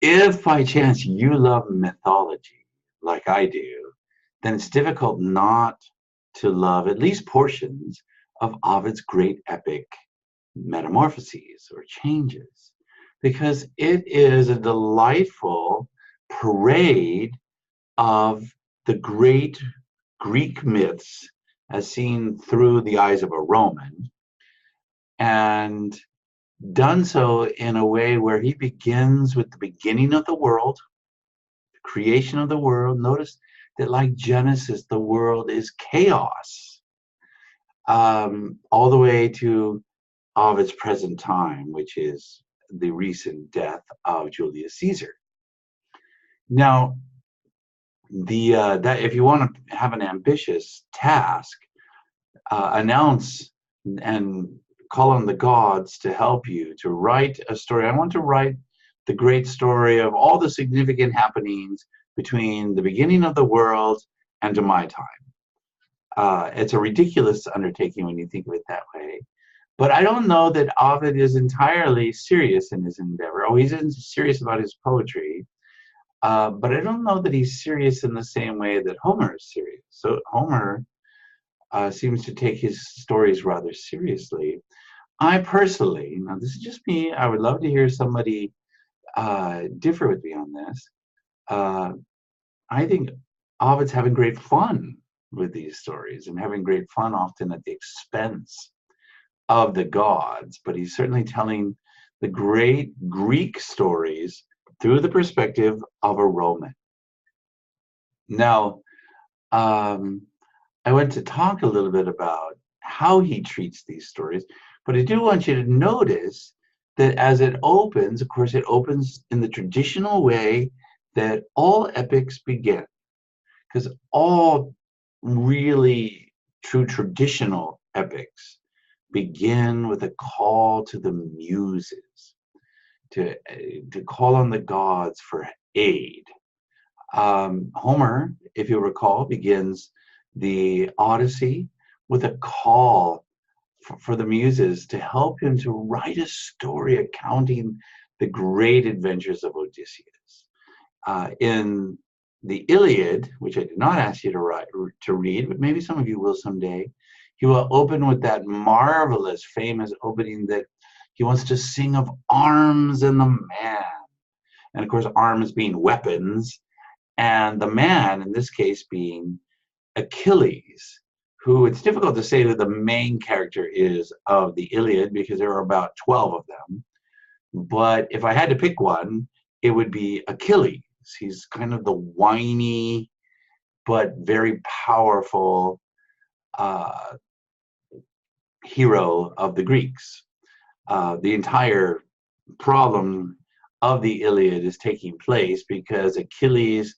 If by chance you love mythology like I do, then it's difficult not to love at least portions of Ovid's great epic metamorphoses or changes, because it is a delightful parade of the great Greek myths as seen through the eyes of a Roman, and done so in a way where he begins with the beginning of the world, the creation of the world. Notice that, like Genesis, the world is chaos, all the way to of its present time, which is the recent death of Julius Caesar. Now, the that if you want to have an ambitious task, announce and call on the gods to help you to write a story. I want to write the great story of all the significant happenings between the beginning of the world and to my time. It's a ridiculous undertaking when you think of it that way. But I don't know that Ovid is entirely serious in his endeavor. Oh, he's serious about his poetry, but I don't know that he's serious in the same way that Homer is serious. So Homer seems to take his stories rather seriously. I personally, now this is just me, I would love to hear somebody differ with me on this. Uh, I think Ovid's having great fun with these stories and having great fun often at the expense of the gods, but he's certainly telling the great Greek stories through the perspective of a Roman. Now, I want to talk a little bit about how he treats these stories, but I do want you to notice that as it opens, of course, it opens in the traditional way that all epics begin, because all really true traditional epics begin with a call to the muses, to call on the gods for aid. Homer, if you recall, begins the Odyssey with a call for the muses to help him to write a story accounting the great adventures of Odysseus. In the Iliad, which I did not ask you to read, but maybe some of you will someday, he will open with that marvelous, famous opening that he wants to sing of arms and the man. And of course, arms being weapons, and the man, in this case, being Achilles, who it's difficult to say who the main character is of the Iliad because there are about 12 of them. But if I had to pick one, it would be Achilles. He's kind of the whiny but very powerful hero of the Greeks. The entire problem of the Iliad is taking place because Achilles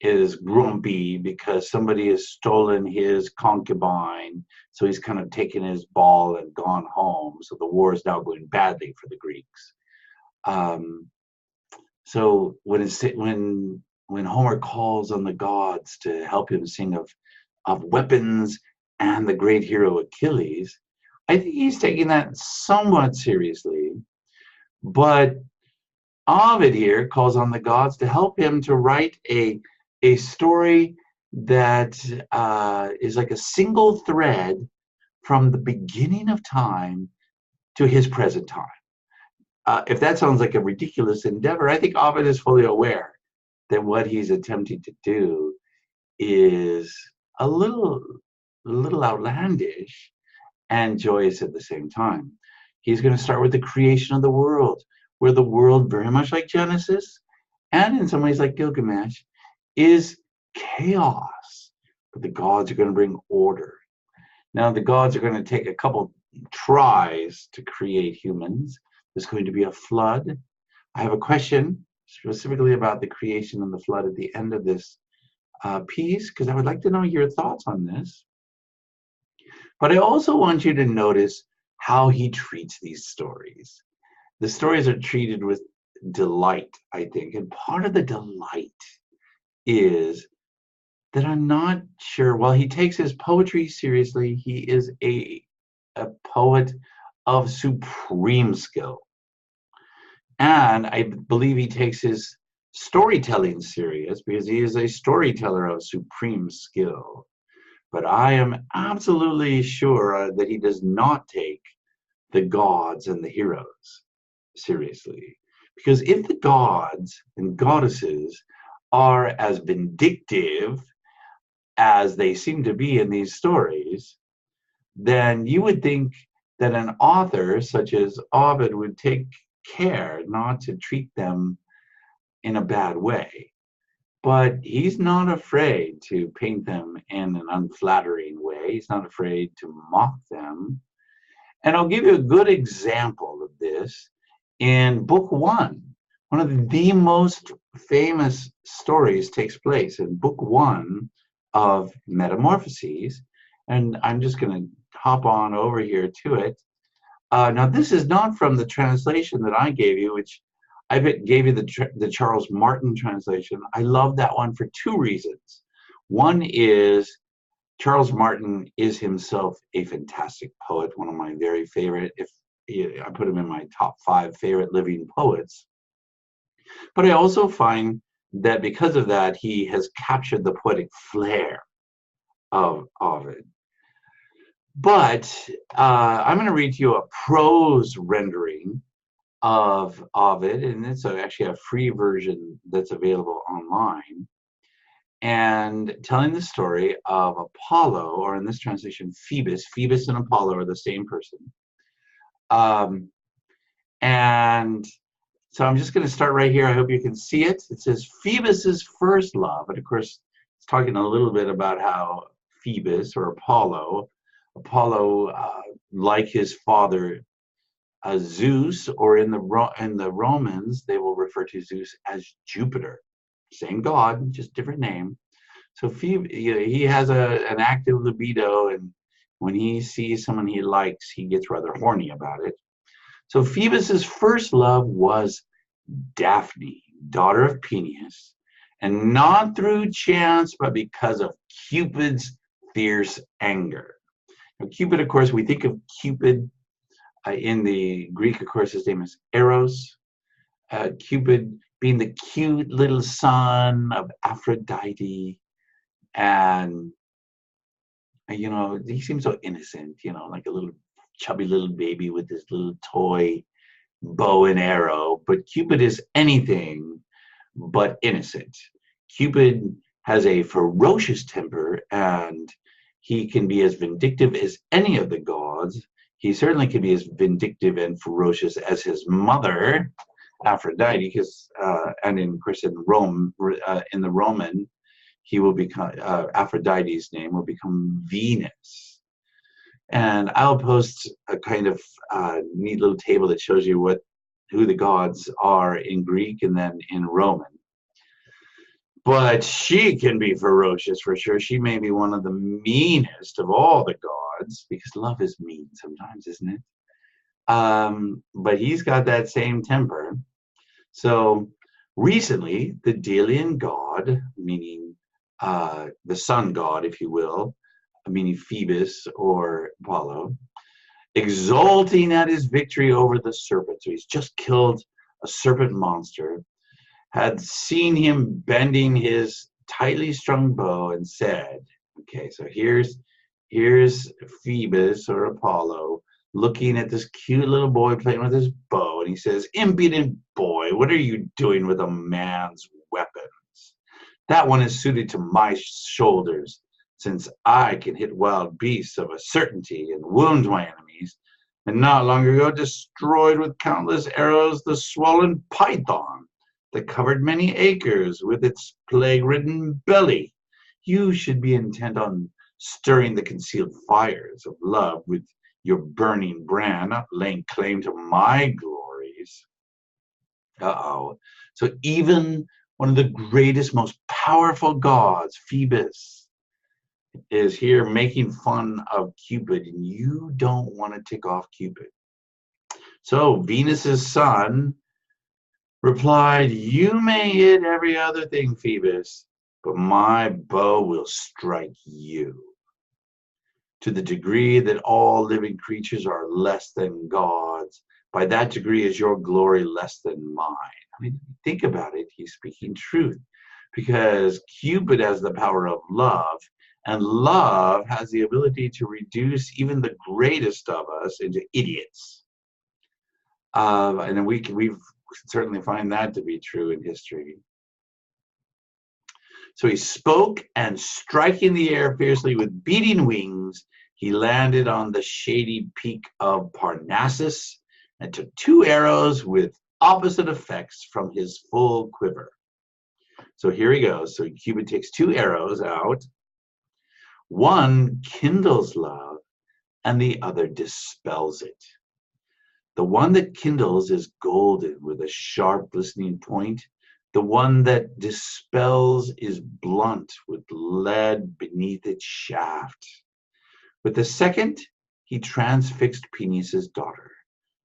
is grumpy because somebody has stolen his concubine. So he's kind of taken his ball and gone home. So the war is now going badly for the Greeks. So when Homer calls on the gods to help him sing of weapons and the great hero Achilles, I think he's taking that somewhat seriously. But Ovid here calls on the gods to help him to write a story that is like a single thread from the beginning of time to his present time. If that sounds like a ridiculous endeavor, I think Ovid is fully aware that what he's attempting to do is a little outlandish and joyous at the same time. He's going to start with the creation of the world, where the world, very much like Genesis, and in some ways like Gilgamesh, is chaos. But the gods are going to bring order. Now, the gods are going to take a couple tries to create humans. There's going to be a flood. I have a question specifically about the creation and the flood at the end of this piece, because I would like to know your thoughts on this. But I also want you to notice how he treats these stories. The stories are treated with delight, I think. And part of the delight is that I'm not sure, while he takes his poetry seriously, he is a poet of supreme skill. And I believe he takes his storytelling serious because he is a storyteller of supreme skill. But I am absolutely sure that he does not take the gods and the heroes seriously. Because if the gods and goddesses are as vindictive as they seem to be in these stories, then you would think that an author such as Ovid would take care not to treat them in a bad way. But he's not afraid to paint them in an unflattering way. He's not afraid to mock them. And I'll give you a good example of this in book one. One of the most famous stories takes place in book one of Metamorphoses. And I'm just going to hop on over here to it. Now, this is not from the translation that I gave you, which I gave you the Charles Martin translation. I love that one for two reasons. One is Charles Martin is himself a fantastic poet, one of my very favorite, I put him in my top 5 favorite living poets. But I also find that because of that, he has captured the poetic flair of Ovid. But I'm going to read you a prose rendering of Ovid, and it's actually a free version that's available online, and telling the story of Apollo, or in this translation, Phoebus. Phoebus and Apollo are the same person. And so I'm just going to start right here. I hope you can see it. It says Phoebus's first love, and of course, it's talking a little bit about how Phoebus or Apollo, like his father Zeus, or in the Romans, they will refer to Zeus as Jupiter. Same god, just different name. So he has an active libido, and when he sees someone he likes, he gets rather horny about it. So Phoebus's first love was Daphne, daughter of Peneus, and not through chance, but because of Cupid's fierce anger. Now, Cupid, of course, we think of Cupid in the Greek, of course, his name is Eros. Cupid being the cute little son of Aphrodite. And, he seems so innocent, like a little chubby little baby with this little toy bow and arrow. But Cupid is anything but innocent. Cupid has a ferocious temper, and he can be as vindictive as any of the gods. He certainly can be as vindictive and ferocious as his mother, Aphrodite, because and of course in Rome, in the Roman, he will become Aphrodite's name will become Venus. And I'll post a kind of neat little table that shows you who the gods are in Greek and then in Roman. But she can be ferocious for sure. She may be one of the meanest of all the gods, because love is mean sometimes, isn't it? But he's got that same temper. So recently, the Delian god, meaning the sun god, if you will, meaning Phoebus or Apollo, exulting at his victory over the serpent. So he's just killed a serpent monster, had seen him bending his tightly strung bow and said, okay, so here's Phoebus or Apollo looking at this cute little boy playing with his bow, and he says, impudent boy, what are you doing with a man's weapons? That one is suited to my shoulders, since I can hit wild beasts of a certainty and wound my enemies, and not long ago destroyed with countless arrows the swollen python that covered many acres with its plague-ridden belly. You should be intent on stirring the concealed fires of love with your burning brand, not laying claim to my glories. So even one of the greatest, most powerful gods, Phoebus, is here making fun of Cupid, and you don't want to tick off Cupid. So Venus's son replied, you may hit every other thing, Phoebus, but my bow will strike you. To the degree that all living creatures are less than gods, By that degree is your glory less than mine. I mean, think about it. He's speaking truth because Cupid has the power of love, and love has the ability to reduce even the greatest of us into idiots. And we certainly find that to be true in history. So he spoke, and striking the air fiercely with beating wings, he landed on the shady peak of Parnassus and took 2 arrows with opposite effects from his full quiver. So here he goes. So Cupid takes 2 arrows out. One kindles love, and the other dispels it. The one that kindles is golden with a sharp glistening point. The one that dispels is blunt with lead beneath its shaft. With the second, he transfixed Peneus's daughter,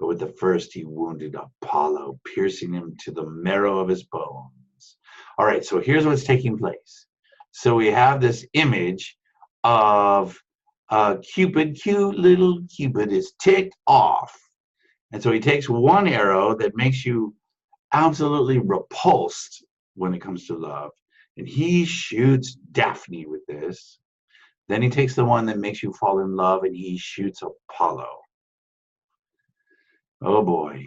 but with the first he wounded Apollo, piercing him to the marrow of his bones. All right, so here's what's taking place. So we have this image of Cupid, cute little Cupid is ticked off. And so he takes 1 arrow that makes you absolutely repulsed when it comes to love, and he shoots Daphne with this. Then he takes the one that makes you fall in love, and he shoots Apollo. Oh boy.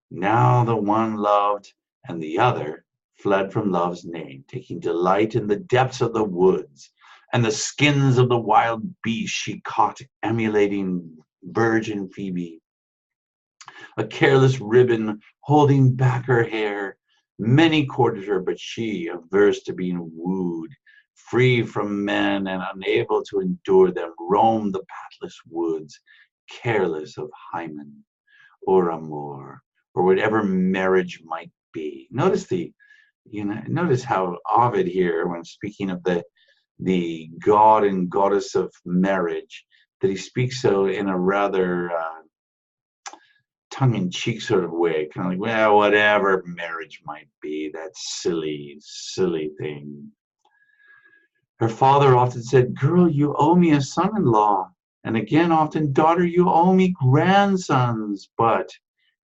Now the one loved and the other fled from love's name, taking delight in the depths of the woods and the skins of the wild beasts she caught, emulating virgin Phoebe. A careless ribbon holding back her hair. Many courted her, but she, averse to being wooed, free from men and unable to endure them, roamed the pathless woods, careless of hymen or amour, or whatever marriage might be. Notice notice how Ovid here, when speaking of the god and goddess of marriage, that he speaks so in a rather tongue-in-cheek sort of way, kind of like, well, whatever marriage might be, that silly, silly thing. Her father often said, girl, you owe me a son-in-law, and again often, daughter, you owe me grandsons, but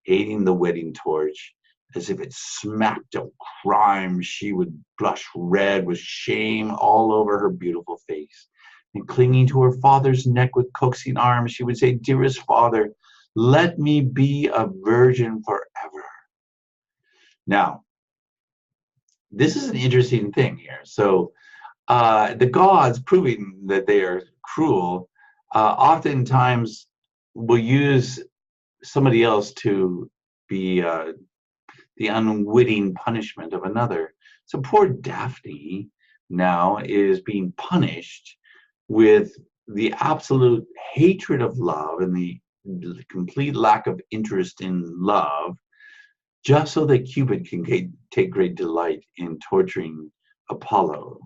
hating the wedding torch, as if it smacked of crime, she would blush red with shame all over her beautiful face, and clinging to her father's neck with coaxing arms, she would say, dearest father, let me be a virgin forever. Now, this is an interesting thing here. So the gods, proving that they are cruel, oftentimes will use somebody else to be the unwitting punishment of another. So poor Daphne now is being punished with the absolute hatred of love and the complete lack of interest in love, just so that Cupid can take great delight in torturing Apollo.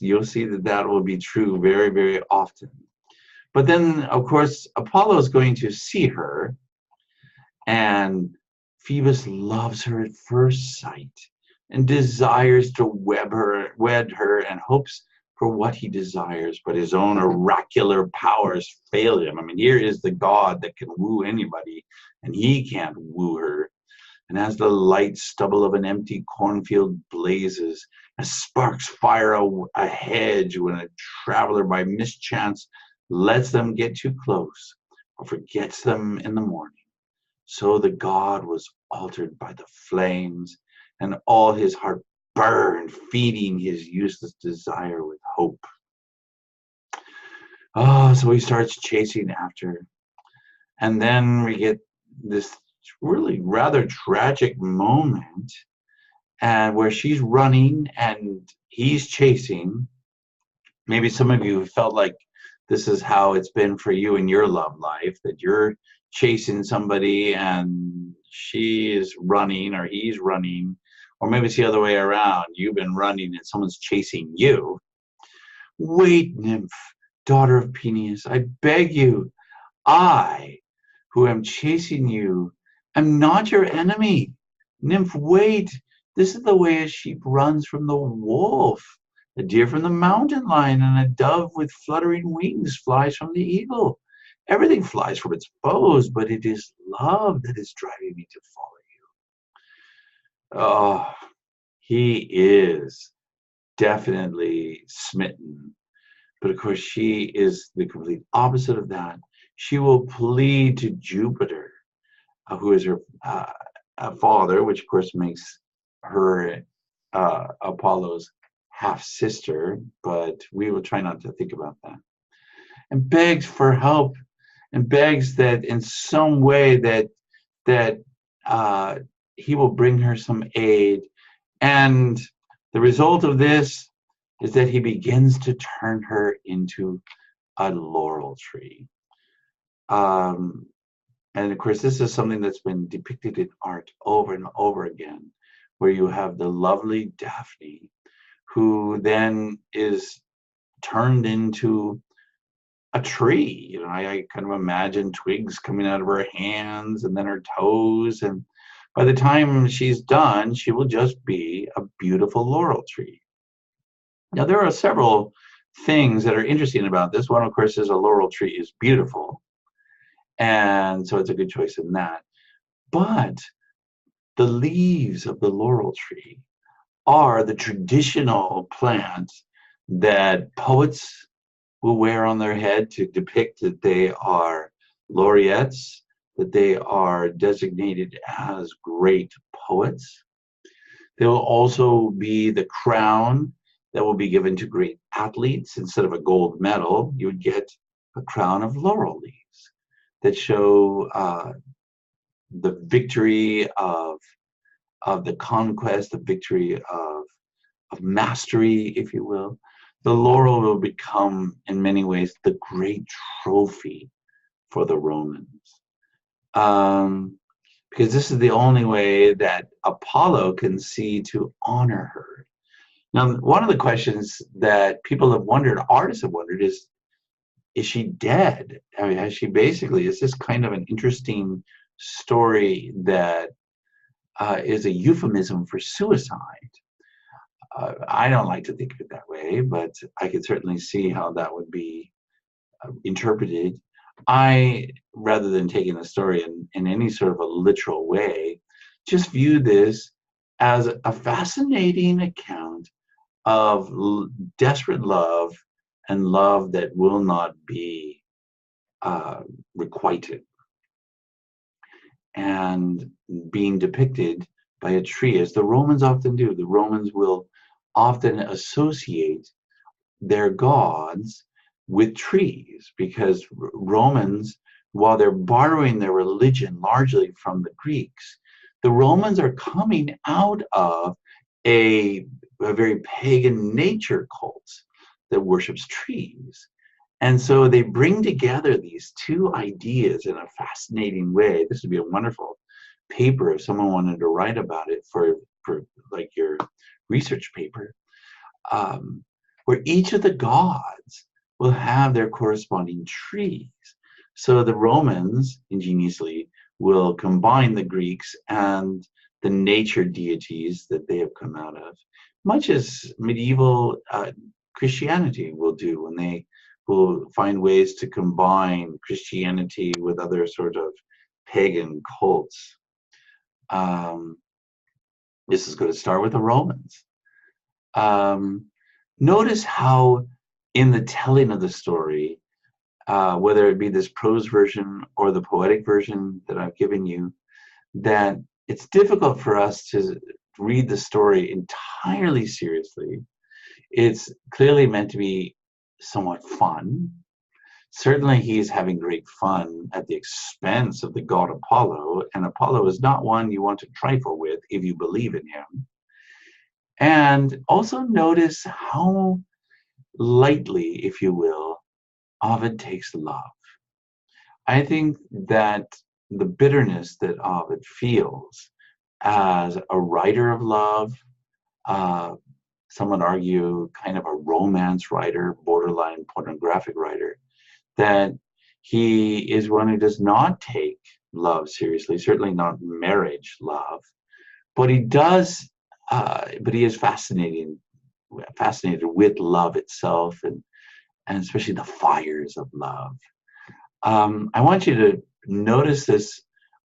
You'll see that will be true very, very often. But then, of course, Apollo is going to see her, and Phoebus loves her at first sight and desires to wed her and hopes for what he desires, but his own oracular powers fail him. I mean, here is the god that can woo anybody, and he can't woo her. And as the light stubble of an empty cornfield blazes, as sparks fire a hedge when a traveler by mischance lets them get too close or forgets them in the morning, so the god was altered by the flames, and all his heart burned, feeding his useless desire with hope. Oh, so he starts chasing after her. And then we get this really rather tragic moment, and where she's running and he's chasing. Maybe some of you felt like this is how it's been for you in your love life, that you're chasing somebody and she is running or he's running, or maybe it's the other way around. You've been running and someone's chasing you. Wait, nymph, daughter of Peneus, I beg you, I, who am chasing you, am not your enemy. Nymph, wait. This is the way a sheep runs from the wolf, a deer from the mountain lion, and a dove with fluttering wings flies from the eagle. Everything flies from its bows, but it is love that is driving me to follow you. Oh, he is definitely smitten. But of course, she is the complete opposite of that. She will plead to Jupiter, who is her father, which of course makes her Apollo's half sister, but we will try not to think about that. And begs for help, and begs that in some way that uh, he will bring her some aid. And the result of this is that he begins to turn her into a laurel tree. Um, and of course, this is something that's been depicted in art over and over again, where you have the lovely Daphne, who then is turned into a tree. You know, I kind of imagine twigs coming out of her hands and then her toes. And by the time she's done, she will just be a beautiful laurel tree. Now, there are several things that are interesting about this. One, of course, is a laurel tree is beautiful. And so it's a good choice in that. But the leaves of the laurel tree are the traditional plant that poets will wear on their head to depict that they are laureates, that they are designated as great poets. There will also be the crown that will be given to great athletes. Instead of a gold medal, you would get a crown of laurel leaves that show the victory of the conquest, the victory of mastery, if you will. The laurel will become, in many ways, the great trophy for the Romans. Because this is the only way that Apollo can see to honor her. Now, one of the questions that people have wondered, artists have wondered, is she dead? I mean, has she basically, is this kind of an interesting story that is a euphemism for suicide? I don't like to think of it that way, but I could certainly see how that would be interpreted. I, rather than taking the story in any sort of a literal way, just view this as a fascinating account of desperate love and love that will not be requited, and being depicted by a tree, as the Romans often do. The Romans will often associate their gods with trees, because Romans, while they're borrowing their religion largely from the Greeks, the Romans are coming out of a very pagan nature cult that worships trees. And so they bring together these two ideas in a fascinating way. This would be a wonderful paper if someone wanted to write about it for like your research paper, where each of the gods will have their corresponding trees. So the Romans ingeniously will combine the Greeks and the nature deities that they have come out of, much as medieval Christianity will do when they will find ways to combine Christianity with other sort of pagan cults. This is going to start with the Romans. Notice how in the telling of the story, whether it be this prose version or the poetic version that I've given you, that it's difficult for us to read the story entirely seriously. It's clearly meant to be somewhat fun. Certainly he's having great fun at the expense of the god Apollo, and Apollo is not one you want to trifle with if you believe in him. And also notice how lightly, if you will, Ovid takes love. I think that the bitterness that Ovid feels as a writer of love, some would argue kind of a romance writer, borderline pornographic writer, that he is one who does not take love seriously, certainly not marriage love, but he does, but he is fascinated with love itself, and especially the fires of love. I want you to notice this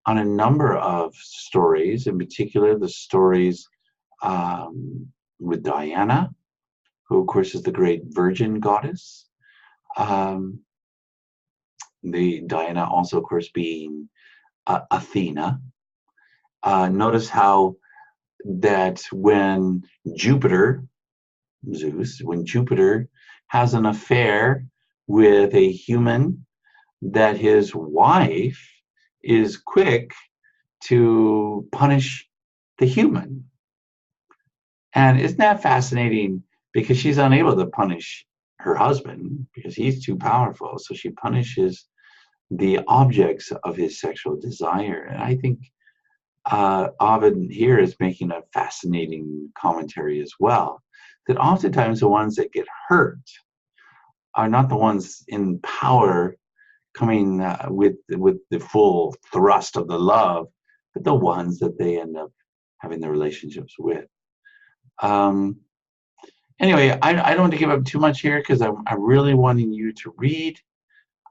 on a number of stories, in particular the stories with Diana, who of course is the great virgin goddess. Um, the Diana also, of course, being Athena. Notice how that when Jupiter, Zeus, when Jupiter has an affair with a human, that his wife is quick to punish the human. And isn't that fascinating? Because she's unable to punish her husband because he's too powerful. So she punishes the objects of his sexual desire. And I think Ovid here is making a fascinating commentary as well, that oftentimes the ones that get hurt are not the ones in power coming with the full thrust of the love, but the ones that they end up having the relationships with. Anyway, I don't want to give up too much here because I'm really wanting you to read.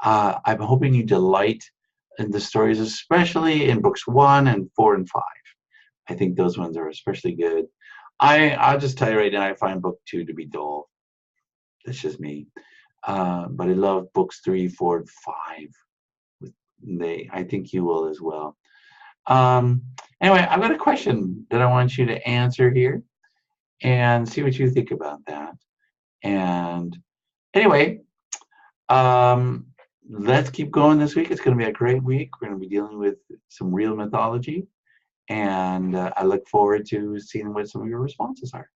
I'm hoping you delight in the stories, especially in books 1 and 4 and 5. I think those ones are especially good. I'll just tell you right now, I find book 2 to be dull. That's just me. But I love books 3, 4, and 5. I think you will as well. Anyway, I've got a question that I want you to answer here and see what you think about that. And anyway, let's keep going this week. It's going to be a great week. We're going to be dealing with some real mythology. And I look forward to seeing what some of your responses are.